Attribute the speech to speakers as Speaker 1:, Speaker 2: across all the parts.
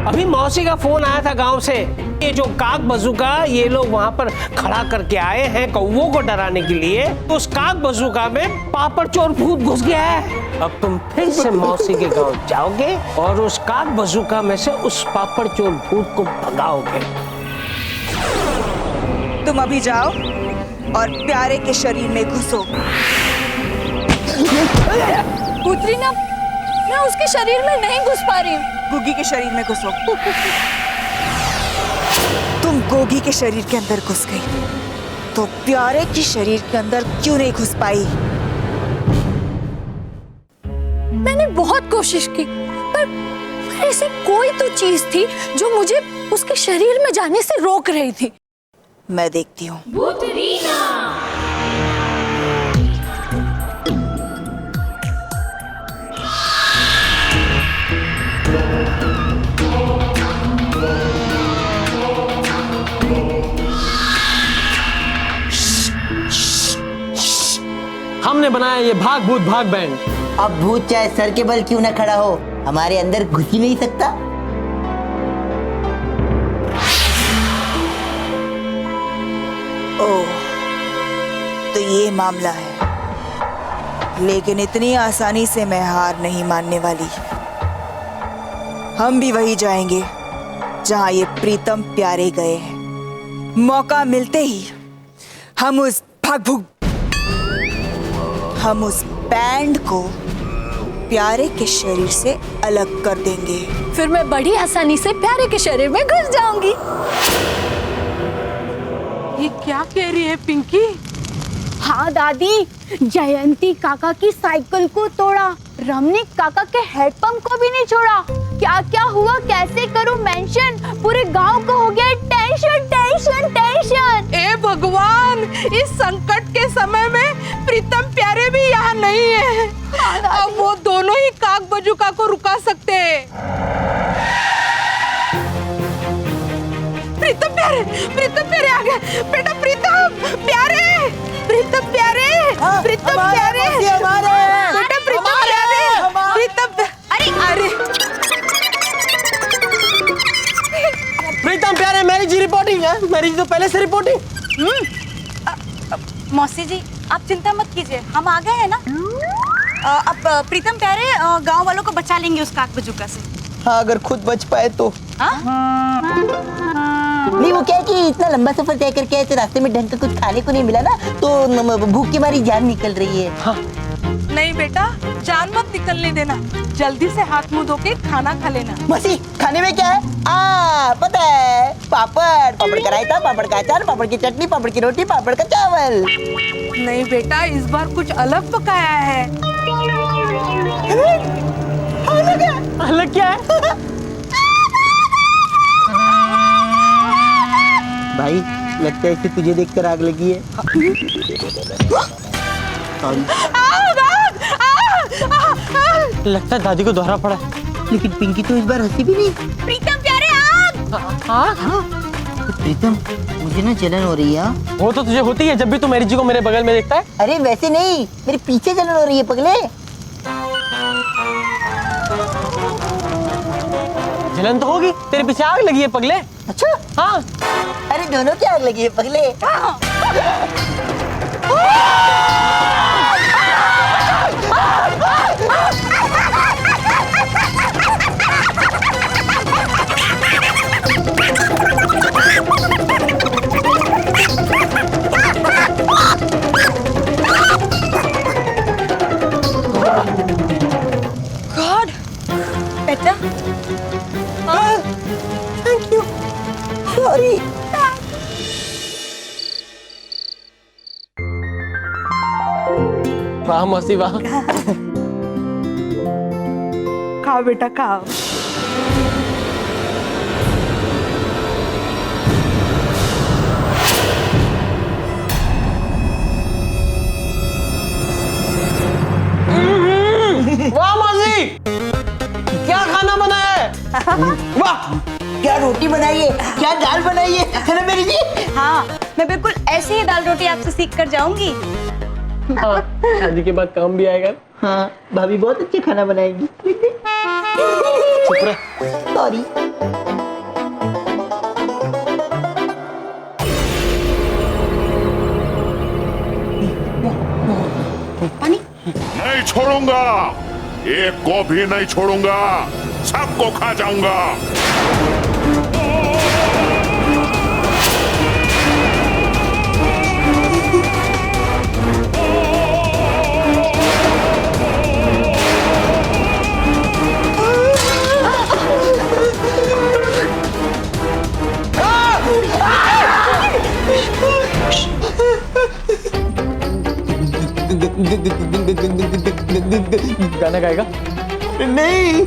Speaker 1: अभी मौसी का फोन आया था गांव से। ये जो काक बजूका ये लोग वहां पर खड़ा करके आए हैं कौवों को डराने के लिए। तो उस काक बजूका में पापड़ चोर भूत घुस गया है। अब तुम फिर से मौसी के गांव जाओगे और उस काक बजूका में से उस पापड़ चोर भूत को भगाओगे।
Speaker 2: तुम अभी जाओ और प्यारे के शरीर में घुसो।
Speaker 3: पुत्री ना, मैं उसके शरीर में नहीं घुस पा रही हूँ।
Speaker 2: गुग्गी के शरीर में घुसो। तुम गोगी के शरीर के अंदर घुस गई, तो प्यारे की शरीर के अंदर क्यों नहीं घुस पाई?
Speaker 3: मैंने बहुत कोशिश की, पर ऐसी कोई तो चीज थी जो मुझे उसके शरीर में जाने से रोक रही थी।
Speaker 2: मैं देखती हूँ।
Speaker 4: हमने बनाया ये भाग भूत भाग बैंड।
Speaker 5: अब भूत चाहे सर के बल क्यों ना खड़ा हो, हमारे अंदर घुस ही नहीं सकता।
Speaker 2: ओह, तो ये मामला है। लेकिन इतनी आसानी से मैं हार नहीं मानने वाली। हम भी वही जाएंगे जहां ये प्रीतम प्यारे गए हैं। मौका मिलते ही हम उस बैंड को प्यारे के शरीर से अलग कर देंगे।
Speaker 3: फिर मैं बड़ी आसानी से प्यारे के शरीर में घुस जाऊंगी।
Speaker 6: ये क्या कह रही है पिंकी?
Speaker 3: हाँ दादी, जयंती काका की साइकिल को तोड़ा, रमनीक काका के हेडपंप को भी नहीं छोड़ा। क्या क्या हुआ, कैसे करूं मेंशन? पूरे गांव को हो गया टेंशन टेंशन टेंशन।
Speaker 6: ए भगवान, इस संकट के समय में प्रीतम प्यारे भी यहाँ नहीं है। अब वो दोनों ही काक बजूका को रुका सकते हैं। प्रीतम प्यारे आ गए। बेटा प्रीतम प्यारे, प्रीतम प्यारे, प्रीतम प्यारे, बेटा प्रीतम प्यारे, प्रीतम। अरे
Speaker 4: प्रीतम प्यारे, मेरी जी रिपोर्टिंग है। मेरी तो पहले से रिपोर्टिंग।
Speaker 2: मौसी जी, आप चिंता मत कीजिए, हम आ गए हैं ना। अब प्रीतम प्यारे गांव वालों को बचा लेंगे उस काक बजूका से।
Speaker 5: हाँ, अगर खुद बच पाए तो। नहीं, वो क्या कि इतना लंबा सफर तय करके आए थे, रास्ते में ढंग का कुछ खाने को नहीं मिला ना, तो भूख की मारी जान निकल रही है। हाँ।
Speaker 6: नहीं बेटा, जान मत निकलने देना। जल्दी से हाथ मुंह धो के खाना खा लेना।
Speaker 5: मौसी, खाने में क्या है? पता है, पापड़ का रायता, पापड़ का अचार, पापड़ की चटनी, पापड़ की रोटी, पापड़ का चावल।
Speaker 6: नहीं बेटा, इस बार कुछ अलग पकाया है।
Speaker 4: अलग क्या है?
Speaker 5: भाई, लगता है इसे तुझे देखकर आग लगी है।
Speaker 4: लगता है दादी को दोहरा पड़ा है।
Speaker 5: लेकिन पिंकी तो इस बार हंसी भी नहीं।
Speaker 3: प्रीतम प्यारे आग।
Speaker 5: प्रीतम, मुझे ना जलन हो रही है।
Speaker 4: वो तो तुझे होती है जब भी तू मेरी जी को मेरे बगल में देखता है।
Speaker 5: अरे वैसे नहीं, मेरे पीछे जलन हो रही है पगले।
Speaker 4: जलन तो होगी, तेरे पीछे आग लगी है पगले।
Speaker 5: अच्छा?
Speaker 4: हाँ।
Speaker 5: अरे दोनों की आग लगी है पगले।
Speaker 2: गॉड, बेटा,
Speaker 5: थैंक यू, सॉरी।
Speaker 4: वाह मौसी वाह।
Speaker 6: खाओ बेटा खाओ।
Speaker 4: वाह मौसी, क्या खाना बनाया है। वाह,
Speaker 5: क्या रोटी बनाई है, क्या दाल बनाई है ना मेरी जी।
Speaker 2: हाँ, मैं बिल्कुल ऐसे ही दाल रोटी आपसे सीख कर जाऊंगी।
Speaker 4: हाँ, शादी के बाद काम भी आएगा।
Speaker 5: हाँ, भाभी बहुत अच्छे खाना बनाएगी।
Speaker 4: चुप रहे।
Speaker 5: सॉरी।
Speaker 2: पानी।
Speaker 7: नहीं छोड़ूंगा, एक को भी नहीं छोड़ूंगा, सबको खा जाऊंगा।
Speaker 4: गाना गाएगा?
Speaker 5: नहीं,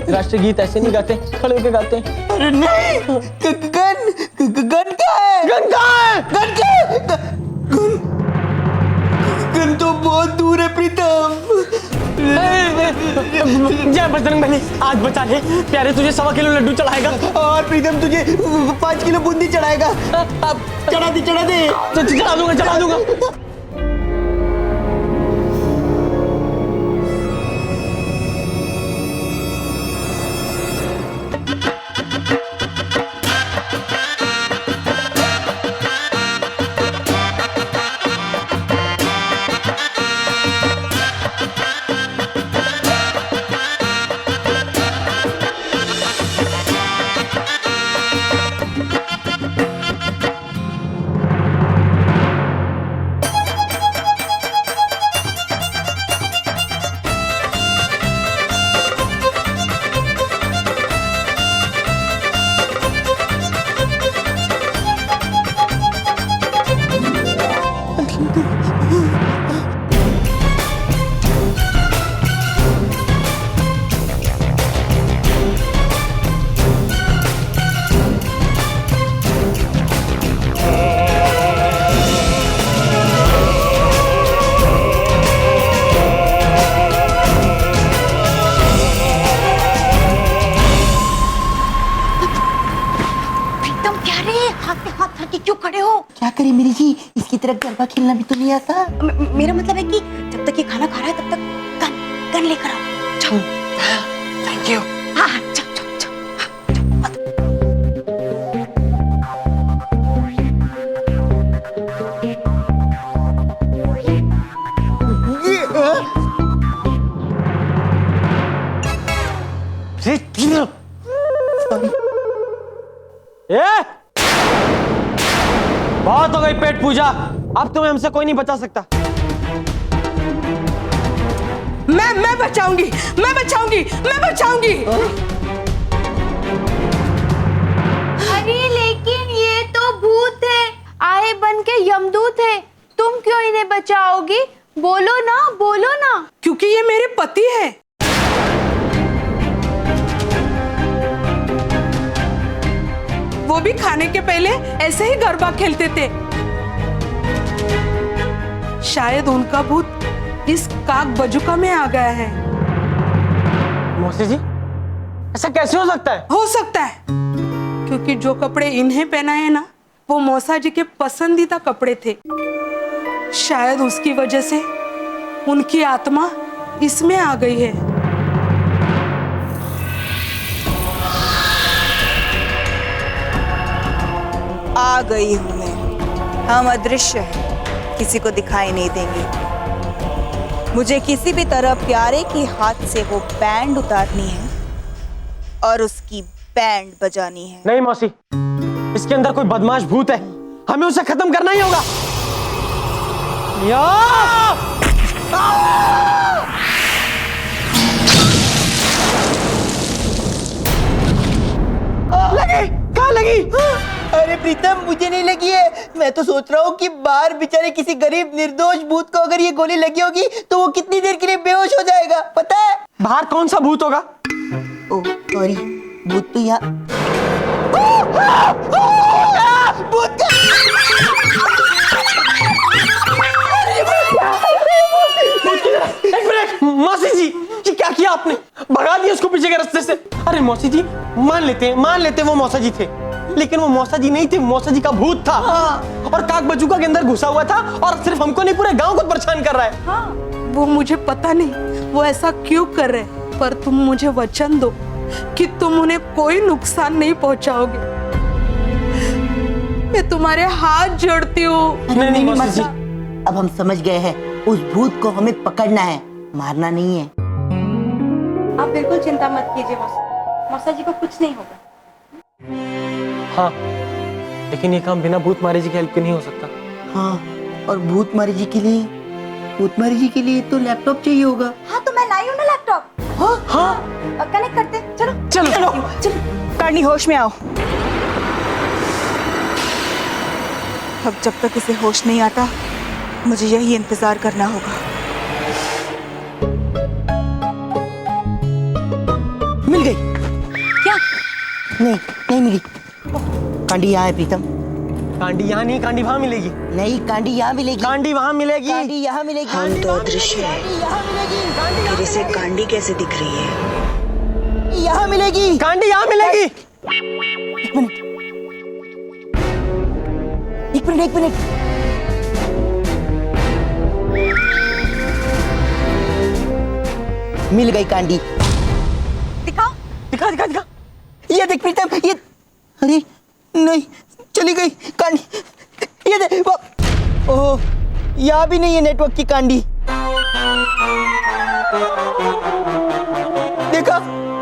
Speaker 4: राष्ट्रीय गीत ऐसे नहीं गाते, खड़े होके गाते।
Speaker 5: अरे नहीं, गन क्या है?
Speaker 4: गन कहाँ है?
Speaker 5: गन क्या है? गन तो बहुत दूर है प्रीतम।
Speaker 4: जय बजरंग बली, आज बचा ले। प्यारे तुझे 1.25 किलो लड्डू चढ़ाएगा।
Speaker 5: और प्रीतम तुझे 5 किलो बूंदी चढ़ाएगा। चढ़ा दे, चढ़ा दे।
Speaker 4: तो चढ़ा दूंगा, चढ़ा दूंगा।
Speaker 5: क्या करे मेरी जी, इसकी तरह गरबा खेलना भी तो नहीं आता।
Speaker 2: मेरा मतलब है कि जब तक ये खाना खा रहा है तब तक गन लेकर आओ। जाओ।
Speaker 4: Thank you.
Speaker 2: हाँ हाँ, जाओ जाओ जाओ।
Speaker 4: बहुत हो गई पेट पूजा, अब तुम्हें हमसे कोई नहीं बचा सकता।
Speaker 6: मैं बचाऊंगी, मैं बचाऊंगी, मैं बचाऊंगी।
Speaker 3: अरे लेकिन ये तो भूत है, आए बन के यमदूत है, तुम क्यों इन्हें बचाओगी? बोलो ना, बोलो ना।
Speaker 6: क्योंकि ये मेरे पति है। वो भी खाने के पहले ऐसे ही गरबा खेलते थे। शायद उनका भूत इस काक बजुका में आ गया है।
Speaker 4: मौसी जी, ऐसा कैसे हो सकता है?
Speaker 6: हो सकता है, क्योंकि जो कपड़े इन्हें पहनाए ना, वो मौसा जी के पसंदीदा कपड़े थे। शायद उसकी वजह से उनकी आत्मा इसमें आ गई है।
Speaker 8: आ गई हूं मैं। हम अदृश्य हैं, किसी को दिखाई नहीं देंगे। मुझे किसी भी तरह प्यारे के हाथ से वो बैंड उतारनी है और उसकी बैंड बजानी है।
Speaker 4: नहीं मौसी, इसके अंदर कोई बदमाश भूत है, हमें उसे खत्म करना ही होगा।
Speaker 5: लगी? कहाँ लगी? अरे प्रीतम, मुझे नहीं लगी है। मैं तो सोच रहा हूँ कि बाहर बेचारे किसी गरीब निर्दोष भूत को अगर ये गोली लगी होगी तो वो कितनी देर के लिए बेहोश हो जाएगा, पता है?
Speaker 4: बाहर कौन सा भूत होगा?
Speaker 5: ओह सॉरी, भूत तो यहाँ। भूत का!
Speaker 4: एक मिनट, मौसी जी, जी क्या किया आपने? भगा दिया उसको पीछे के रास्ते से। अरे मौसी जी मान लेते वो मौसा जी थे, लेकिन वो मौसा जी नहीं थे, मौसा जी का भूत था। और काक बचूका के अंदर घुसा हुआ था और सिर्फ हमको नहीं पूरे गांव को परेशान कर रहा है।
Speaker 6: वो मुझे पता नहीं वो ऐसा क्यों कर रहे, पर तुम मुझे वचन दो कि तुम उन्हें कोई नुकसान नहीं पहुंचाओगे। मैं तुम्हारे हाथ जोड़ती हूँ।
Speaker 4: नहीं मौसी जी,
Speaker 5: अब हम समझ गए हैं, उस भूत को हमें पकड़ना है, मारना नहीं है।
Speaker 2: आप बिल्कुल चिंता मत कीजिए मौसा, मौसा जी को कुछ नहीं होगा।
Speaker 4: हाँ लेकिन ये काम बिना भूत मारे जी की हेल्प के नहीं हो सकता।
Speaker 5: हाँ, और भूतमारी जी के लिए तो लैपटॉप चाहिए होगा।
Speaker 2: हाँ तो मैं लाई हूँ ना लैपटॉप।
Speaker 4: हाँ
Speaker 2: कनेक्ट करते, चलो
Speaker 4: चलो
Speaker 8: कांडी होश में आओ। अब जब तक इसे होश नहीं आता मुझे यही इंतजार करना होगा।
Speaker 5: मिल गई।
Speaker 2: क्या?
Speaker 5: नहीं मिली। कांडी यहाँ है प्रीतम।
Speaker 4: कांडी यहाँ नहीं, कांडी वहाँ मिलेगी।
Speaker 5: नहीं, कांडी यहाँ मिलेगी।
Speaker 4: कांडी वहाँ मिलेगी।
Speaker 5: कांडी यहाँ मिलेगी।
Speaker 9: हम तो अदृश्य है,
Speaker 5: यहाँ मिलेगी।
Speaker 9: फिर इसे कांडी कैसे दिख रही है?
Speaker 5: यहाँ मिलेगी।
Speaker 4: कांडी यहाँ मिलेगी।
Speaker 5: एक मिनट। मिल गई कांडी।
Speaker 2: दिखाओ।
Speaker 4: दिखा।
Speaker 5: ये देख प्रीतम, ये अरे नहीं, चली गई कांडी। ये देख, ओह यहाँ भी नहीं है नेटवर्क की कांडी। देखा,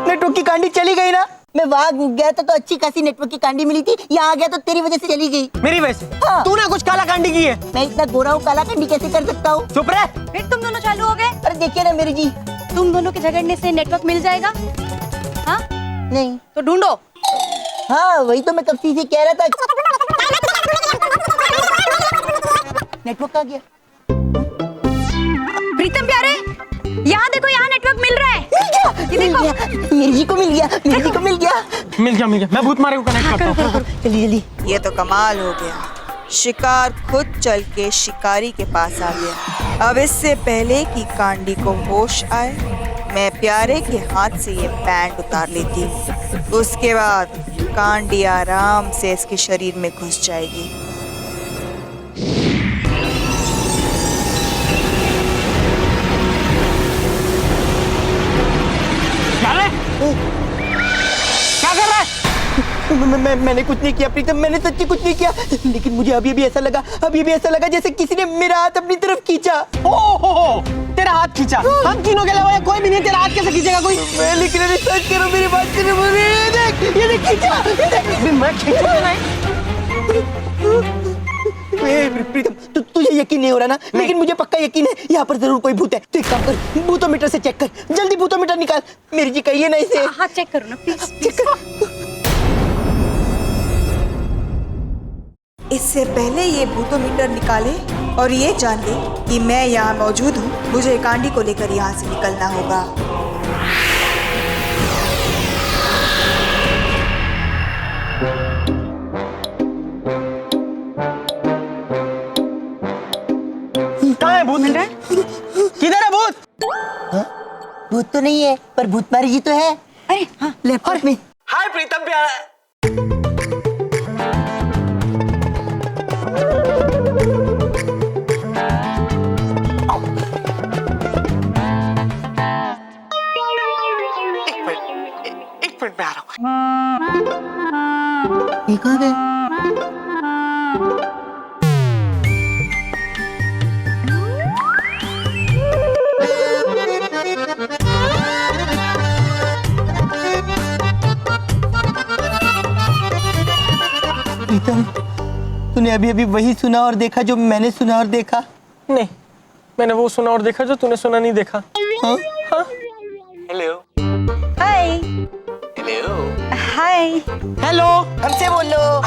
Speaker 5: नेटवर्क की कांडी चली गई ना। मैं वहाँ गया था तो अच्छी खासी नेटवर्क की कांडी मिली थी, यहाँ आ गया तो तेरी वजह से चली गई।
Speaker 4: मेरी वजह से?
Speaker 5: हाँ।
Speaker 4: तूने कुछ काला कांडी की है।
Speaker 5: मैं इतना गोरा हूँ, काला कांडी कैसे कर सकता हूँ?
Speaker 4: चुप रह।
Speaker 2: फिर तुम दोनों चालू हो गए।
Speaker 5: अरे देखिए ना मेरी जी।
Speaker 2: तुम दोनों के झगड़ने से नेटवर्क मिल जाएगा? हाँ
Speaker 5: नहीं
Speaker 2: तो ढूंढो।
Speaker 5: हाँ वही तो मैं कब से कह रहा था। नेटवर्क आ गया।
Speaker 2: प्रीतम प्यारे, यहाँ देखो, यहाँ नेटवर्क मिल रहा है। ये देखो।
Speaker 5: मेरी जी को मिल गया।
Speaker 4: मिल गया। मैं भूत मारे को कनेक्ट करता हूँ।
Speaker 5: जल्दी।
Speaker 8: ये तो कमाल हो गया। शिकार खुद चल के शिकारी के पास आ गया। अब इससे पहले कि कांडी को होश आए, मैं प्यारे के हाथ से ये बैंड उतार लेती हूँ। उसके बाद कांडी आराम से इसके शरीर में घुस जाएगी।
Speaker 4: क्या कर रहा है?
Speaker 5: मैंने कुछ नहीं किया प्रीतम, मैंने सच्ची कुछ नहीं किया, लेकिन मुझे अभी भी ऐसा लगा जैसे किसी ने मेरा हाथ अपनी तरफ खींचा।
Speaker 4: ओहो, तेरा हाथ खींचा? हम तीनों के अलावा कोई भी नहीं, तेरा हाथ कैसे खींचेगा कोई?
Speaker 5: लेकिन अरे सच करो, मेरी बात करो। ये देख खींचा।
Speaker 4: मैं खींचूंगा नहीं।
Speaker 5: प्रीतम तुझे यकीन नहीं हो रहा ना? लेकिन मुझे पक्का यकीन है, यहाँ पर जरूर कोई भूत है। तू एक काम कर, भूतोमीटर से चेक कर, जल्दी भूतोमीटर निकाल। मेरी जी कहिए ना इसे।
Speaker 2: हाँ चेक करो ना प्लीज।
Speaker 5: चेक कर।
Speaker 8: इससे पहले ये भूतोमीटर निकाले और ये जान ले कि मैं यहाँ मौजूद हूँ, मुझे कांडी को लेकर यहाँ से निकलना होगा।
Speaker 4: कहाँ है भूत? मिल रहा है? किधर है भूत?
Speaker 5: भूत तो नहीं है, पर भूतमारी जी तो है।
Speaker 2: अरे हाँ,
Speaker 5: लैपटॉप में।
Speaker 4: हाय प्रीतम प्यारा। एक मिनट में आ रहा हूँ।
Speaker 5: ये कहाँ गए? प्रीतम, तूने अभी अभी वही सुना और देखा जो मैंने सुना और देखा?
Speaker 4: नहीं, मैंने वो सुना और देखा जो तूने सुना नहीं देखा।
Speaker 5: हाँ?
Speaker 4: हेलो।
Speaker 2: हाय। हाय।
Speaker 4: हेलो।
Speaker 5: हमसे बोलो।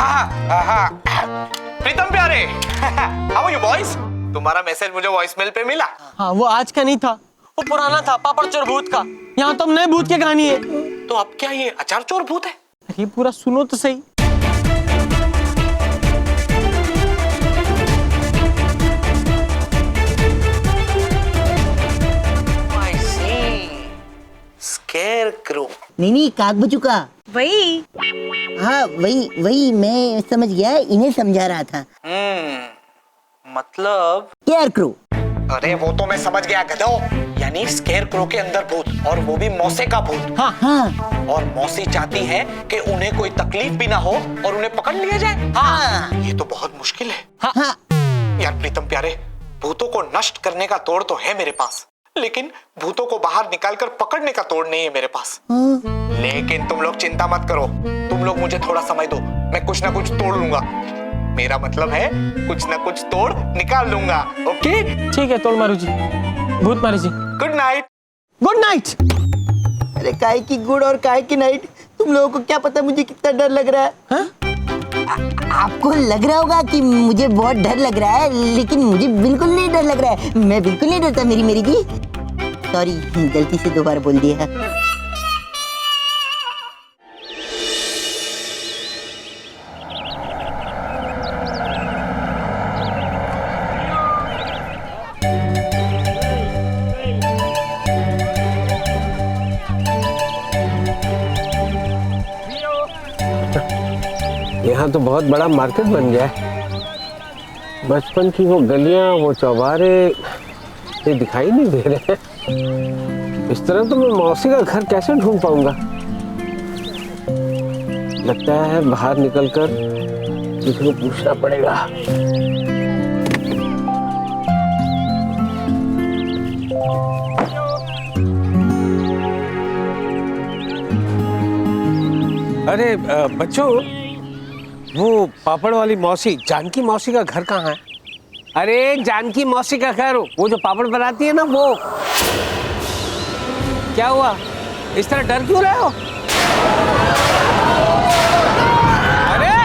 Speaker 10: प्रीतम प्यारे, हाउ आर यू बॉयज? तुम्हारा मैसेज मुझे वॉइसमेल पे मिला।
Speaker 4: हाँ वो आज का नहीं था, वो पुराना था, पापड़ चोर भूत का। यहाँ तो अब नए भूत की कहानी है।
Speaker 10: तो अब क्या ये अचार चोर भूत है?
Speaker 4: ये पूरा सुनो तो सही।
Speaker 10: Square crow.
Speaker 5: नहीं काक बजुका।
Speaker 2: वही।
Speaker 5: हाँ वही मैं समझ गया, इन्हें समझा रहा था।
Speaker 10: मतलब
Speaker 5: स्केयर क्रो।
Speaker 10: अरे वो तो मैं समझ गया गधो, यानी स्केयर क्रो के अंदर भूत, और वो भी मौसे का भूत।
Speaker 5: हाँ।
Speaker 10: और मौसी चाहती है कि उन्हें कोई तकलीफ भी ना हो और उन्हें पकड़ लिया जाए। हाँ। ये तो बहुत मुश्किल है।
Speaker 5: हाँ।
Speaker 10: यार प्रीतम प्यारे, भूतों को नष्ट करने का तोड़ तो है मेरे पास, लेकिन भूतों को बाहर निकालकर पकड़ने का तोड़ नहीं है मेरे पास। लेकिन तुम लोग चिंता मत करो, तुम लोग मुझे थोड़ा समय दो, मैं कुछ ना कुछ तोड़ लूंगा। मेरा मतलब है कुछ ना कुछ तोड़ निकाल लूंगा। ओके
Speaker 4: ठीक है, तोड़ मारू जी, भूत मारू जी।
Speaker 10: Good night.
Speaker 4: Good night.
Speaker 5: अरे काय की गुड और काय की नाइट, तुम लोगों को क्या पता मुझे कितना डर लग रहा है। आपको लग रहा होगा कि मुझे बहुत डर लग रहा है, लेकिन मुझे बिल्कुल नहीं डर लग रहा है। मैं बिल्कुल नहीं डरता। मेरी जी सॉरी, गलती से 2 बार बोल दिया।
Speaker 1: यहाँ तो बहुत बड़ा मार्केट बन गया है। बचपन की वो गलियां, वो चौबारे ये दिखाई नहीं दे रहे हैं। इस तरह तो मैं मौसी का घर कैसे ढूंढ पाऊंगा। लगता है बाहर निकलकर किसी को पूछना पड़ेगा। अरे बच्चों, वो पापड़ वाली मौसी, जानकी मौसी का घर कहाँ है? अरे जानकी मौसी का घर, वो जो पापड़ बनाती है ना, वो। क्या हुआ, इस तरह डर क्यों रहे हो? अरे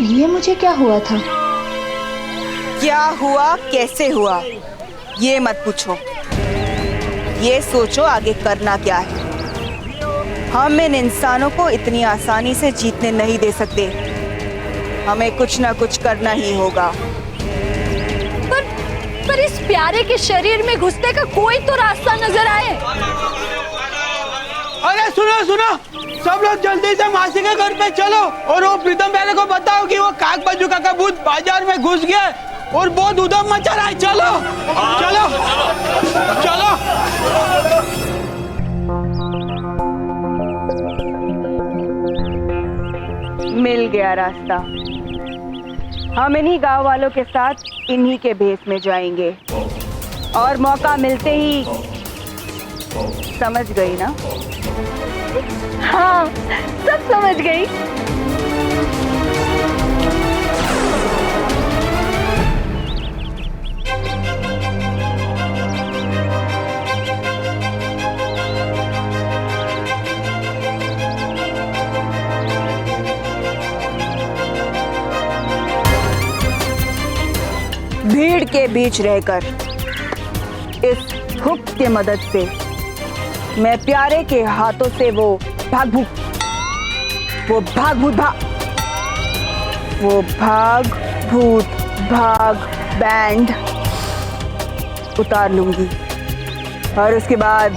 Speaker 3: ये मुझे क्या हुआ था?
Speaker 8: क्या हुआ, कैसे हुआ, ये मत पूछो, ये सोचो आगे करना क्या है। हम इन इंसानों को इतनी आसानी से जीतने नहीं दे सकते, हमें कुछ ना कुछ करना ही होगा।
Speaker 3: पर इस प्यारे के शरीर में घुसने का कोई तो रास्ता नजर आए।
Speaker 4: अरे सुनो सुनो, सब लोग जल्दी से मासी के घर पे चलो और वो प्रीतम प्यारे को बताओ कि वो काक बजुका का भूत बाजार में घुस गया और बहुत उधम मचा रहा है। चलो चलो चलो।
Speaker 8: मिल गया रास्ता, हम इन्हीं गांव वालों के साथ इन्हीं के भेष में जाएंगे और मौका मिलते ही, समझ गई ना?
Speaker 3: हाँ, सब समझ गई।
Speaker 8: भीड़ के बीच रहकर इस हुक के मदद से मैं प्यारे के हाथों से वो भाग भूत भाग बैंड उतार लूंगी और उसके बाद